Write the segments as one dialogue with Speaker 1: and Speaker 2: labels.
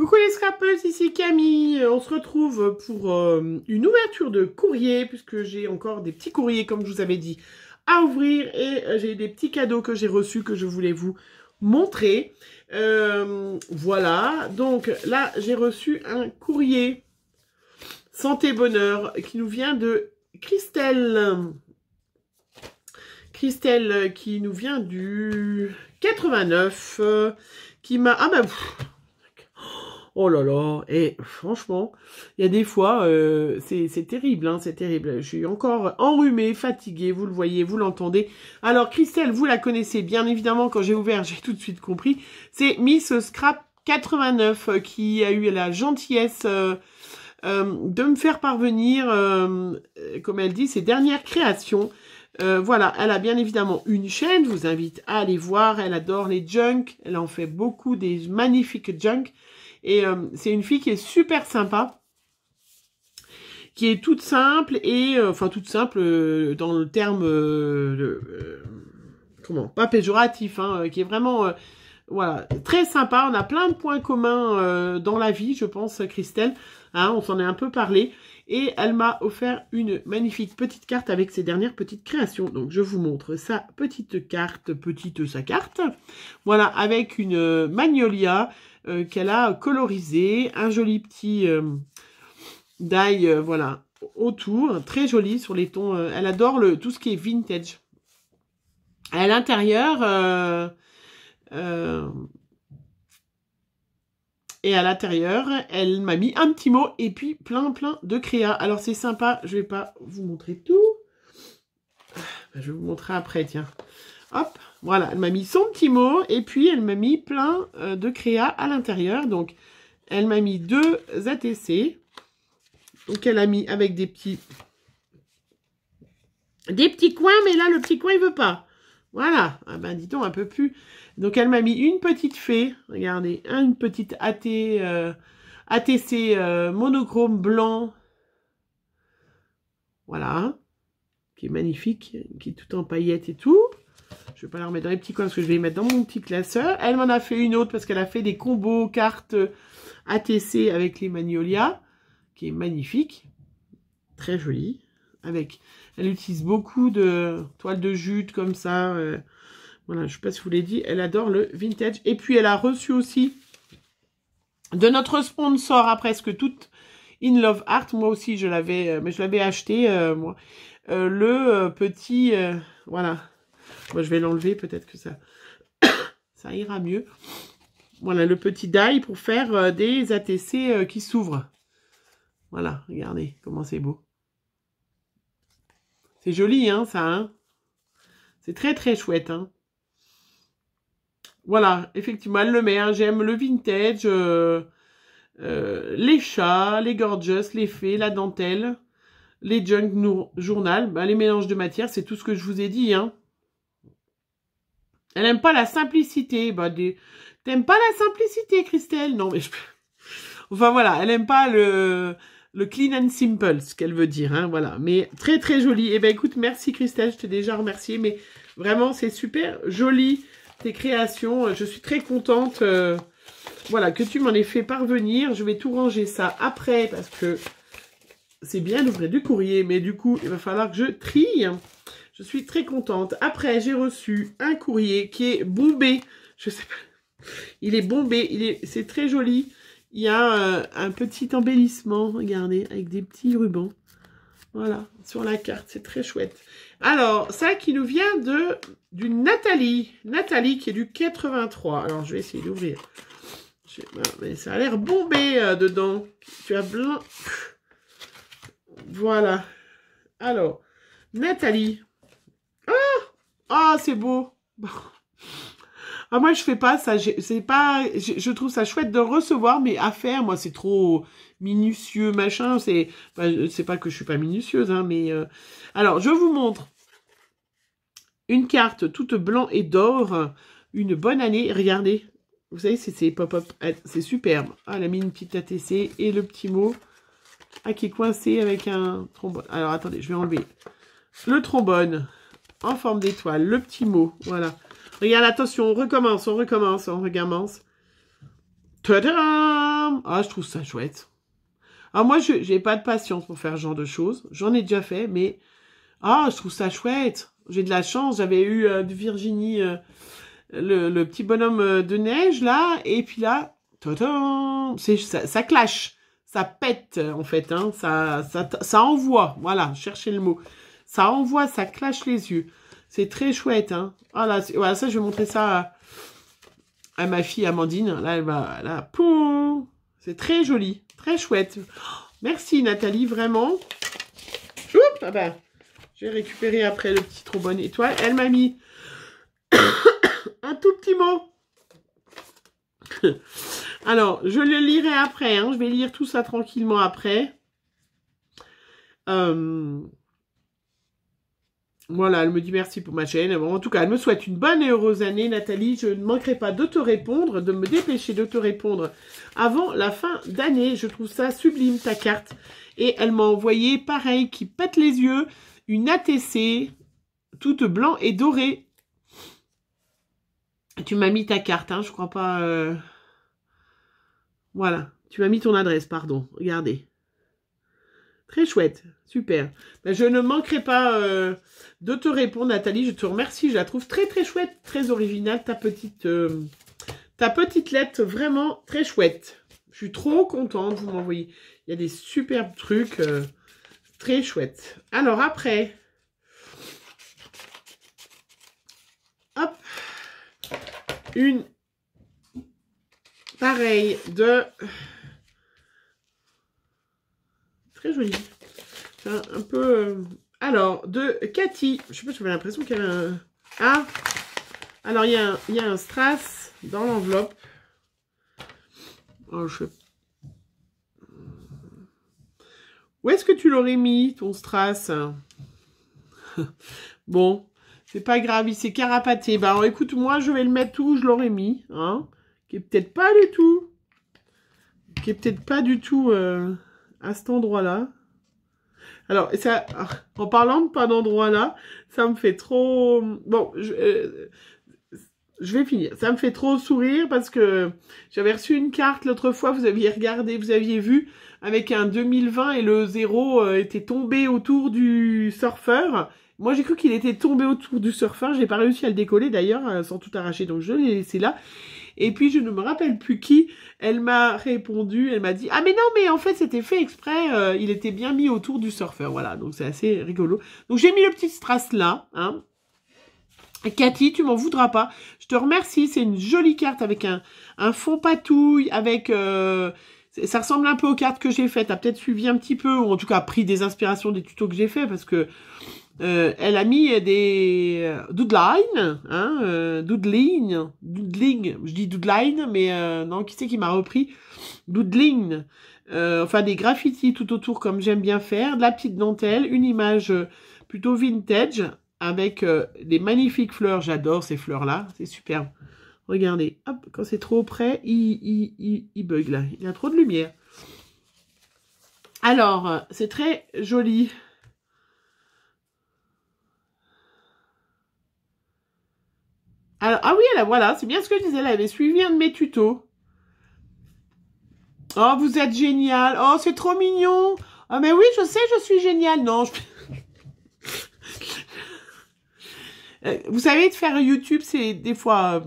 Speaker 1: Coucou les scrappeuses, ici Camille. On se retrouve pour une ouverture de courrier, puisque j'ai encore des petits courriers, comme je vous avais dit, à ouvrir. Et j'ai des petits cadeaux que j'ai reçus que je voulais vous montrer. Voilà, donc là, j'ai reçu un courrier Santé Bonheur qui nous vient de Christelle. Christelle qui nous vient du 89, qui m'a... Ah ben... Oh là là, et franchement, il y a des fois, c'est terrible, hein, c'est terrible. Je suis encore enrhumée, fatiguée, vous le voyez, vous l'entendez. Alors Christelle, vous la connaissez bien évidemment, quand j'ai ouvert, j'ai tout de suite compris. C'est Miss Scrap 89 qui a eu la gentillesse de me faire parvenir, comme elle dit, ses dernières créations. Voilà, elle a bien évidemment une chaîne, je vous invite à aller voir, elle adore les junks, elle en fait beaucoup, des magnifiques junks. Et c'est une fille qui est super sympa, qui est toute simple et enfin toute simple dans le terme comment, pas péjoratif, hein, qui est vraiment voilà, très sympa. On a plein de points communs dans la vie, je pense, Christelle. Hein, on s'en est un peu parlé. Et elle m'a offert une magnifique petite carte avec ses dernières petites créations. Donc, je vous montre sa petite carte, sa carte. Voilà, avec une magnolia qu'elle a colorisée. Un joli petit die, voilà, autour. Très joli sur les tons. Elle adore tout ce qui est vintage. À l'intérieur... et à l'intérieur, elle m'a mis un petit mot et puis plein de créas. Alors c'est sympa, je vais pas vous montrer tout. Je vais vous montrer après, tiens. Hop, voilà, elle m'a mis son petit mot et puis elle m'a mis plein de créas à l'intérieur. Donc elle m'a mis 2 ATC. Donc elle a mis avec des petits coins, mais là le petit coin il veut pas. Voilà, ah ben dis donc un peu plus. Donc elle m'a mis une petite fée, regardez, une petite ATC monochrome blanc. Voilà, qui est magnifique, qui est tout en paillettes et tout. Je vais pas la remettre dans les petits coins parce que je vais les mettre dans mon petit classeur. Elle m'en a fait une autre parce qu'elle a fait des combos cartes ATC avec les magnolias, qui est magnifique, très jolie. Elle utilise beaucoup de toiles de jute comme ça. Voilà, je ne sais pas si je vous l'ai dit, elle adore le vintage. Et puis, elle a reçu aussi de notre sponsor à presque toute In Love Art. Moi aussi, je l'avais acheté, moi. Le petit... voilà. Moi, je vais l'enlever, peut-être que ça ira mieux. Voilà, le petit die pour faire des ATC qui s'ouvrent. Voilà, regardez comment c'est beau. C'est joli, hein, ça, hein. C'est très chouette, hein. Voilà, effectivement, elle le met, hein. J'aime le vintage, les chats, les gorgeous, les fées, la dentelle, les junk journal, les mélanges de matière, c'est tout ce que je vous ai dit, hein. Elle n'aime pas la simplicité. T'aimes pas la simplicité, Christelle? Non, mais enfin, voilà, elle n'aime pas le clean and simple, ce qu'elle veut dire, hein, voilà. Mais très joli. Eh ben, écoute, merci Christelle, je t'ai déjà remercié, mais vraiment, c'est super joli, tes créations. Je suis très contente, voilà, que tu m'en aies fait parvenir. Je vais tout ranger ça après, parce que c'est bien d'ouvrir du courrier, mais du coup, il va falloir que je trie. Je suis très contente. Après, j'ai reçu un courrier qui est bombé. Je sais pas. Il est bombé. C'est très joli. Il y a un petit embellissement, regardez, avec des petits rubans. Voilà, sur la carte. C'est très chouette. Alors, ça qui nous vient d'une Nathalie. Nathalie qui est du 83. Alors, je vais essayer d'ouvrir. Mais ça a l'air bombé dedans. Tu as blanc. Voilà. Alors, Nathalie. Ah, c'est beau. Ah, moi, je fais pas ça. Je trouve ça chouette de recevoir, mais à faire, moi, c'est trop minutieux, machin. C'est pas que je suis pas minutieuse, hein, mais... Alors, je vous montre une carte toute blanc et d'or. Une bonne année. Regardez. Vous savez, c'est pop-up. C'est superbe. Ah, elle a mis une petite ATC et le petit mot. Ah, qui est coincé avec un trombone. Alors, attendez, je vais enlever le trombone en forme d'étoile. Le petit mot, voilà. Regarde, attention, on recommence. Tadam! Ah, je trouve ça chouette. Alors moi, je n'ai pas de patience pour faire ce genre de choses. J'en ai déjà fait, mais... Ah, je trouve ça chouette. J'ai de la chance. J'avais eu de Virginie le petit bonhomme de neige, là. Et puis là, ça clash. Ça pète, en fait. Hein. Ça envoie. Voilà, cherchez le mot. Ça envoie, ça clash les yeux. C'est très chouette. Hein. Ah là, voilà, ça, je vais montrer ça à ma fille Amandine. Là, elle va... Là, poum. C'est très joli. Très chouette. Merci Nathalie, vraiment. Choup, ah ben, j'ai récupéré après le petit trombone étoile. Elle m'a mis un tout petit mot. Alors, je le lirai après. Hein. Je vais lire tout ça tranquillement après. Voilà, elle me dit merci pour ma chaîne. Bon, en tout cas, elle me souhaite une bonne et heureuse année, Nathalie. Je ne manquerai pas de te répondre, de me dépêcher de te répondre avant la fin d'année. Je trouve ça sublime, ta carte. Et elle m'a envoyé, pareil, qui pète les yeux, une ATC, toute blanc et dorée. Tu m'as mis ta carte, hein, je crois pas... Voilà, tu m'as mis ton adresse, pardon. Regardez. Très chouette, super. Ben, je ne manquerai pas de te répondre, Nathalie. Je te remercie, je la trouve très très chouette, très originale, ta petite lettre, vraiment très chouette. Je suis trop contente, vous m'envoyez. Il y a des superbes trucs, très chouettes. Alors après, hop, une pareille de... Très jolie. Un peu... Alors, de Cathy. Je sais pas, j'avais l'impression qu'il y avait un... Ah, alors il y a un strass dans l'enveloppe. Oh, Où est-ce que tu l'aurais mis, ton strass? Bon, c'est pas grave, il s'est carapaté. Bah, alors, écoute, moi, je vais le mettre où je l'aurais mis. Hein, qui est peut-être pas du tout. Qui est peut-être pas du tout à cet endroit-là. Alors, ça, en parlant de pas d'endroit là, ça me fait trop... Bon, je vais finir. Ça me fait trop sourire parce que j'avais reçu une carte l'autre fois, vous aviez regardé, vous aviez vu, avec un 2020 et le 0 était tombé autour du surfeur. Moi, j'ai cru qu'il était tombé autour du surfeur. J'ai pas réussi à le décoller d'ailleurs, sans tout arracher, donc je l'ai laissé là. Et puis, je ne me rappelle plus qui, elle m'a répondu, elle m'a dit « Ah, mais non, mais en fait, c'était fait exprès, il était bien mis autour du surfeur. » Voilà, donc c'est assez rigolo. Donc, j'ai mis le petit strass là. Hein. Cathy, tu m'en voudras pas. Je te remercie, c'est une jolie carte avec un fond patouille, avec... ça ressemble un peu aux cartes que j'ai faites. Tu as peut-être suivi un petit peu, ou en tout cas pris des inspirations des tutos que j'ai fait, parce que... elle a mis des doodlines, hein, doodling, je dis doodline, mais non, qui c'est qui m'a repris? Doodling, enfin des graffitis tout autour comme j'aime bien faire, de la petite dentelle, une image plutôt vintage, avec des magnifiques fleurs, j'adore ces fleurs-là, c'est superbe. Regardez, hop, quand c'est trop près, il bug là, il y a trop de lumière. Alors, c'est très joli. Alors, ah oui, là, voilà, c'est bien ce que je disais, elle avait suivi un de mes tutos. Oh, vous êtes génial. Oh, c'est trop mignon. Ah, mais oui, je sais, je suis géniale. Non, vous savez, de faire YouTube, c'est des fois...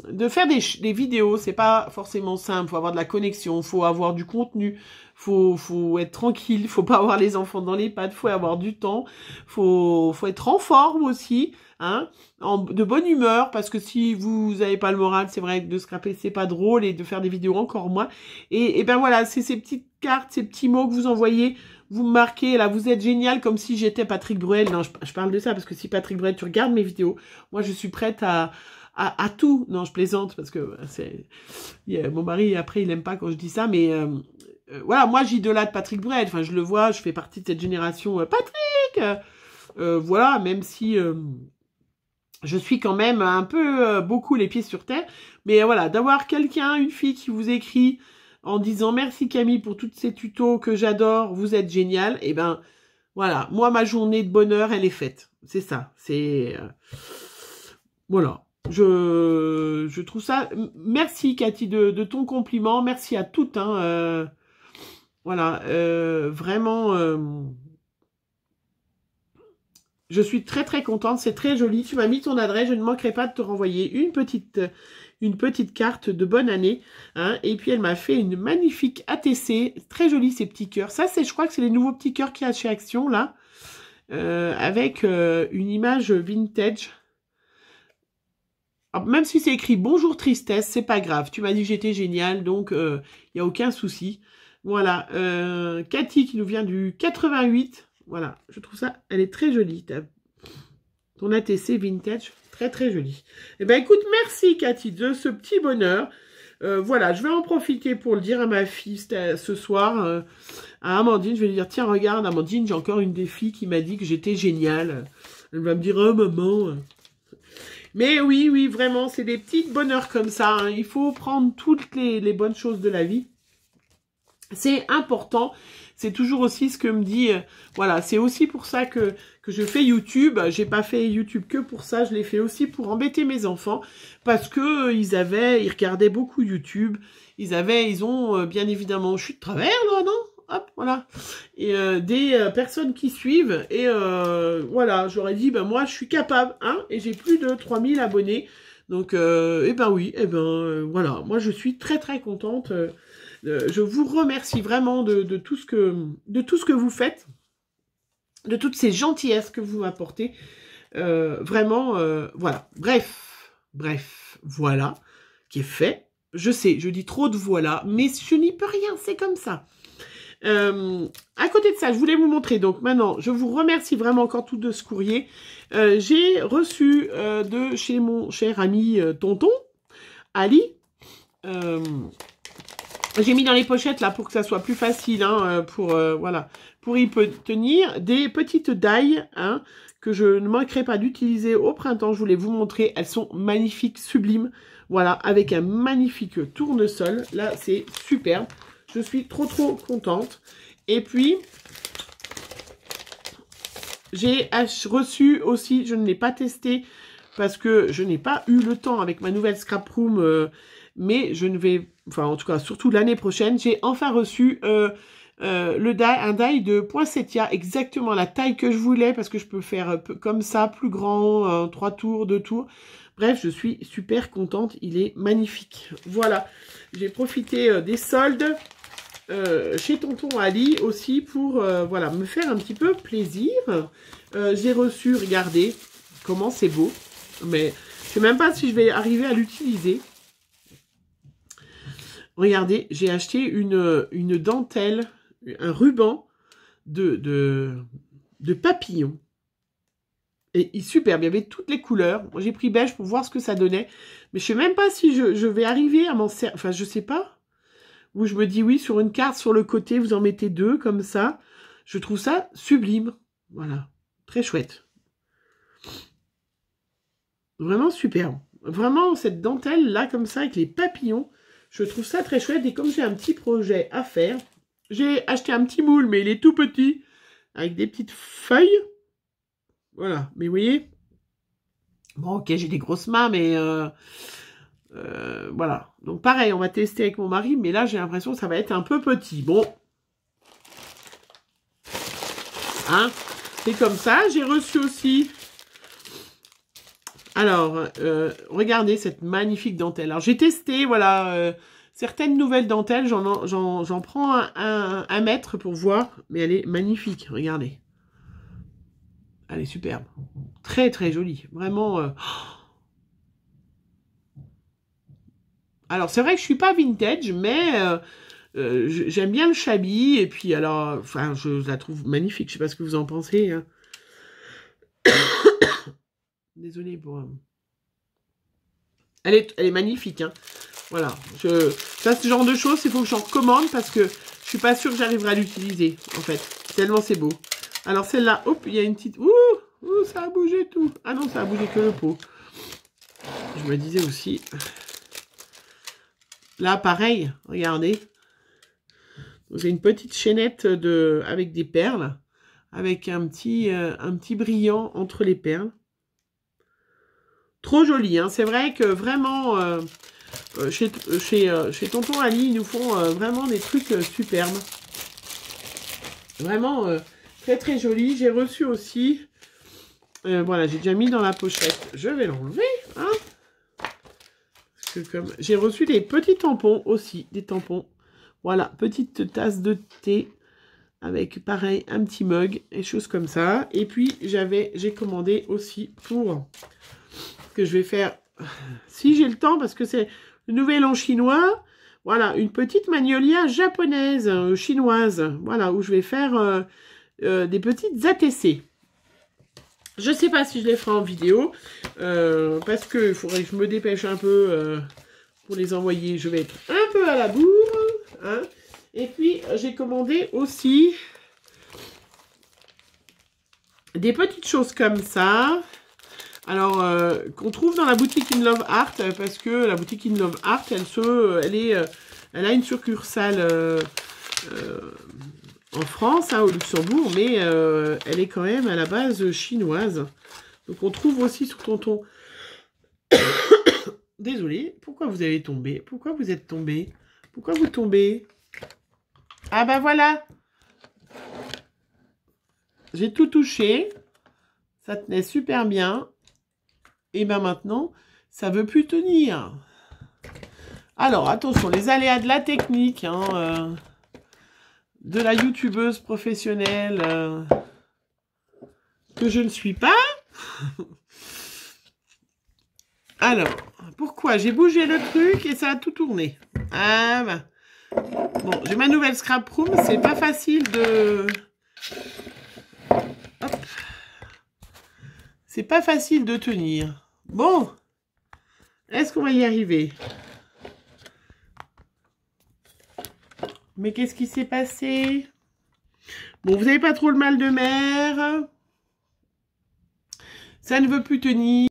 Speaker 1: de faire des vidéos, c'est pas forcément simple. Faut avoir de la connexion, faut avoir du contenu, faut être tranquille, faut pas avoir les enfants dans les pattes, faut avoir du temps, faut être en forme aussi, hein, de bonne humeur, parce que si vous avez pas le moral, c'est vrai que de scraper, c'est pas drôle, et de faire des vidéos encore moins. Et ben voilà, c'est ces petites cartes, ces petits mots que vous envoyez. Vous me marquez, là, vous êtes génial, comme si j'étais Patrick Bruel. Non, je parle de ça, parce que si Patrick Bruel, tu regardes mes vidéos, moi, je suis prête à tout. Non, je plaisante, parce que mon mari, après, il aime pas quand je dis ça, mais voilà, moi, j'idolâtre Patrick Bruel. Enfin, je le vois, je fais partie de cette génération Patrick. Voilà, même si je suis quand même un peu beaucoup les pieds sur terre. Mais voilà, d'avoir quelqu'un, une fille qui vous écrit en disant merci Camille pour tous ces tutos que j'adore, vous êtes génial, et ben voilà, moi ma journée de bonheur elle est faite, c'est ça, c'est voilà, Je trouve ça... Merci, Cathy, de ton compliment. Merci à toutes. Hein, voilà, vraiment... je suis très, très contente. C'est très joli. Tu m'as mis ton adresse. Je ne manquerai pas de te renvoyer une petite carte de bonne année. Hein, et puis, elle m'a fait une magnifique ATC. Très jolie, ces petits cœurs. Ça, je crois que c'est les nouveaux petits cœurs qu'il y a chez Action, là. Avec une image vintage. Alors, même si c'est écrit bonjour tristesse, c'est pas grave. Tu m'as dit que j'étais géniale, donc il n'y a aucun souci. Voilà, Cathy qui nous vient du 88. Voilà, je trouve ça, elle est très jolie. Ton ATC vintage, très très jolie. Eh ben écoute, merci Cathy de ce petit bonheur. Voilà, je vais en profiter pour le dire à ma fille ce soir, à Amandine. Je vais lui dire, tiens, regarde Amandine, j'ai encore une des filles qui m'a dit que j'étais géniale. Elle va me dire, oh maman... Mais oui, oui, vraiment, c'est des petits bonheurs comme ça. Hein. Il faut prendre toutes les bonnes choses de la vie. C'est important. C'est toujours aussi ce que me dit... voilà, c'est aussi pour ça que je fais YouTube. J'ai pas fait YouTube que pour ça. Je l'ai fait aussi pour embêter mes enfants. Parce que ils regardaient beaucoup YouTube. Ils ont bien évidemment... Je suis de travers, là, non? Hop, voilà. Et des personnes qui suivent. Et voilà, j'aurais dit, ben moi, je suis capable. Hein, et j'ai plus de 3000 abonnés. Donc, eh ben oui, eh ben voilà. Moi, je suis très, très contente. Je vous remercie vraiment de tout ce que vous faites. De toutes ces gentillesses que vous m'apportez. Vraiment, voilà. Bref, voilà. Qui est fait. Je sais, je dis trop de voilà. Mais je n'y peux rien, c'est comme ça. À côté de ça, je voulais vous montrer, donc maintenant, je vous remercie vraiment encore tout de ce courrier. J'ai reçu de chez mon cher ami Tonton, Ali, j'ai mis dans les pochettes là pour que ça soit plus facile, hein, voilà, pour y tenir, des petites dailles, hein, que je ne manquerai pas d'utiliser au printemps. Je voulais vous montrer, elles sont magnifiques, sublimes, voilà, avec un magnifique tournesol, là c'est superbe. Je suis trop contente. Et puis, j'ai reçu aussi, je ne l'ai pas testé parce que je n'ai pas eu le temps avec ma nouvelle scrap room, mais je ne vais, enfin en tout cas surtout l'année prochaine, j'ai enfin reçu un die de poinsettia, exactement la taille que je voulais parce que je peux faire comme ça, plus grand, 3 tours, 2 tours. Bref, je suis super contente, il est magnifique. Voilà, j'ai profité des soldes. Chez Tonton Ali aussi pour voilà, me faire un petit peu plaisir. J'ai reçu, regardez comment c'est beau, mais je sais même pas si je vais arriver à l'utiliser. Regardez, j'ai acheté une dentelle, un ruban de papillon. Et superbe, il y avait toutes les couleurs. Moi j'ai pris beige pour voir ce que ça donnait, mais je sais même pas si je vais arriver à m'en servir, enfin je sais pas. Où je me dis, oui, sur une carte, sur le côté, vous en mettez 2, comme ça. Je trouve ça sublime. Voilà. Très chouette. Vraiment superbe. Vraiment, cette dentelle-là, comme ça, avec les papillons, je trouve ça très chouette. Et comme j'ai un petit projet à faire, j'ai acheté un petit moule, mais il est tout petit, avec des petites feuilles. Voilà. Mais vous voyez, bon, ok, j'ai des grosses mains, mais... voilà, donc pareil, on va tester avec mon mari, mais là j'ai l'impression que ça va être un peu petit. Bon, hein, c'est comme ça. J'ai reçu aussi, alors, regardez cette magnifique dentelle. Alors j'ai testé, voilà, certaines nouvelles dentelles, j'en prends un mètre pour voir, mais elle est magnifique, regardez. Elle est superbe, très très jolie, vraiment... Alors, c'est vrai que je suis pas vintage, mais j'aime bien le shabby. Et puis, alors, enfin, je la trouve magnifique. Je sais pas ce que vous en pensez. Hein. Désolée pour... Elle est magnifique. Hein. Voilà. Ça, ce genre de choses, il faut que j'en recommande parce que je suis pas sûre que j'arriverai à l'utiliser, en fait. Tellement c'est beau. Alors, celle-là, hop, il y a une petite... Ouh, ça a bougé tout. Ah non, ça a bougé que le pot. Je me disais aussi... Là, pareil, regardez. J'ai une petite chaînette avec des perles, avec un petit brillant entre les perles. Trop joli, hein. C'est vrai que vraiment, chez Tonton Ali, ils nous font vraiment des trucs superbes. Vraiment très très joli. J'ai reçu aussi, voilà, j'ai déjà mis dans la pochette. Je vais l'enlever, hein. Parce que comme j'ai reçu des petits tampons aussi, des tampons. Voilà, petite tasse de thé avec pareil un petit mug et choses comme ça. Et puis j'ai commandé aussi pour que je vais faire si j'ai le temps parce que c'est le nouvel an chinois. Voilà, une petite magnolia japonaise, chinoise. Voilà, où je vais faire des petites ATC. Je sais pas si je les ferai en vidéo parce que il faudrait que je me dépêche un peu pour les envoyer. Je vais être un peu à la bourre, hein. Et puis j'ai commandé aussi des petites choses comme ça. Alors, qu'on trouve dans la boutique In Love Art, parce que la boutique In Love Art, elle a une succursale en France, hein, au Luxembourg, mais elle est quand même à la base chinoise. Donc, on trouve aussi sur Tonton. Désolée, pourquoi vous avez tombé? Pourquoi vous êtes tombé? Pourquoi vous tombez? Ah ben voilà! J'ai tout touché. Ça tenait super bien. Et bien maintenant, ça veut plus tenir. Alors, attention, les aléas de la technique, hein, de la youtubeuse professionnelle que je ne suis pas. Alors, pourquoi? J'ai bougé le truc et ça a tout tourné. Ah ben. Bon, j'ai ma nouvelle scrap room, c'est pas facile de... Hop. C'est pas facile de tenir. Bon, est-ce qu'on va y arriver? Mais qu'est-ce qui s'est passé? Bon, vous n'avez pas trop le mal de mer. Ça ne veut plus tenir.